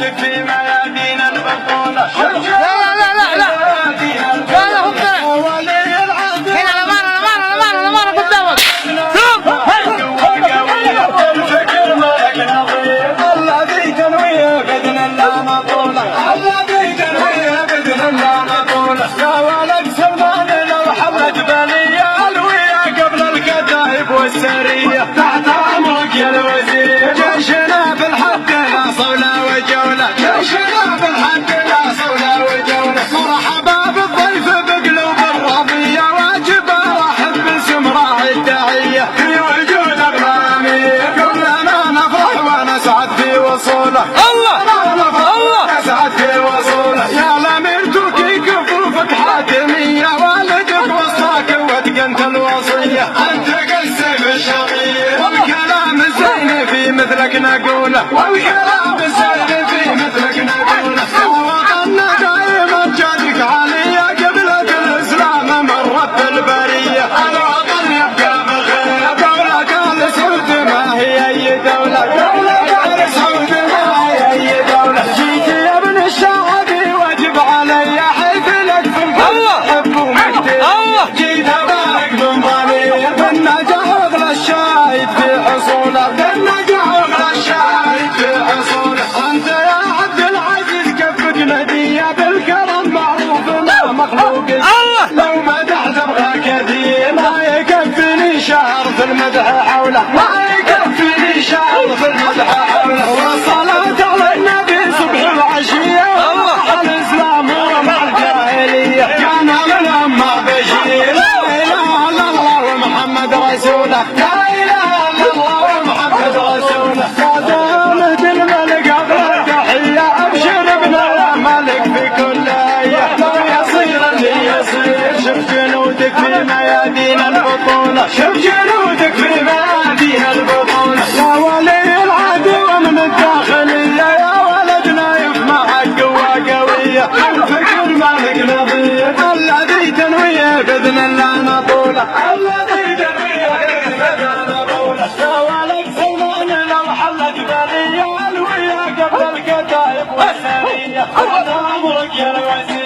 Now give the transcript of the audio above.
جنودك في ميادين البطولة. لا لا لا لا لا لا هم هنا الأمانة قدامك. الذي تنويه بإذن الله مطولة. الذي تنويه بإذن الله مطولة. يا ولد سلمان لو حمد بلية الوية قبل الكتائب والسرية تحت أمرك يا الوزير. جيشنا بالحق لا صولة وجولة. جيشنا بالحق لا صولة وجولة. مرحبا بالضيف بقلوب الرضية واجب ارحب بسمراء التحية في وجود الامير. كلنا نفرح ونسعد في وصوله. الله نسعد في وصوله. يا الامير تركي كفوفك حاتمية والدك وصاك واتقنت الوصية. انت قسم الشرير والكلام الزين في مثلك نقوله. والكلام الزين في مثلك نقوله. وطننا دائما جادك عليا قبلة الاسلام مرت البرية. الوطن يبقى بخير. دولة ال سعود ما هي اي دولة. دولة ال سعود ما هي اي دولة. جيت يا ابن الشعبي واجب علي حيث لك في الفضل حب ومجد. جيت ابارك من ضمير بالنجاح اغلى الشاهد في حصوله. بالنجاح اغلى الشاهد في حصوله. انت يا عبد العزيز كفك ندية بالكرم معروف ما مخلوق. لو مدح تبغى كثير ما يكفيني شهر في المدح حوله. ما يكفيني شهر في المدح حوله. والصلاة على النبي صبح وعشية. الاسلام هو مع الجاهلية كان من اما بشير. لا اله الا الله ومحمد رسوله. لا اله الا الله ومحمد رسوله. قدامة الملك افضل تحية. ابشر ابن الملك في كل ايه. لو يصير اللي يصير. شوف جنودك في ميادين البطولة. شوف جنودك في ميادين البطولة. يا ولي العدو من الداخلية. يا ولد نايف معك قوة قوية. الفكر مالك نظير. الذي تنويه بإذن الله نطولة. الذي تنويه بإذن الله نطولة. يا ولد سلمان لو حلت بلية الوية قبل الكتائب والسرية. هذا أمرك يا الوزير.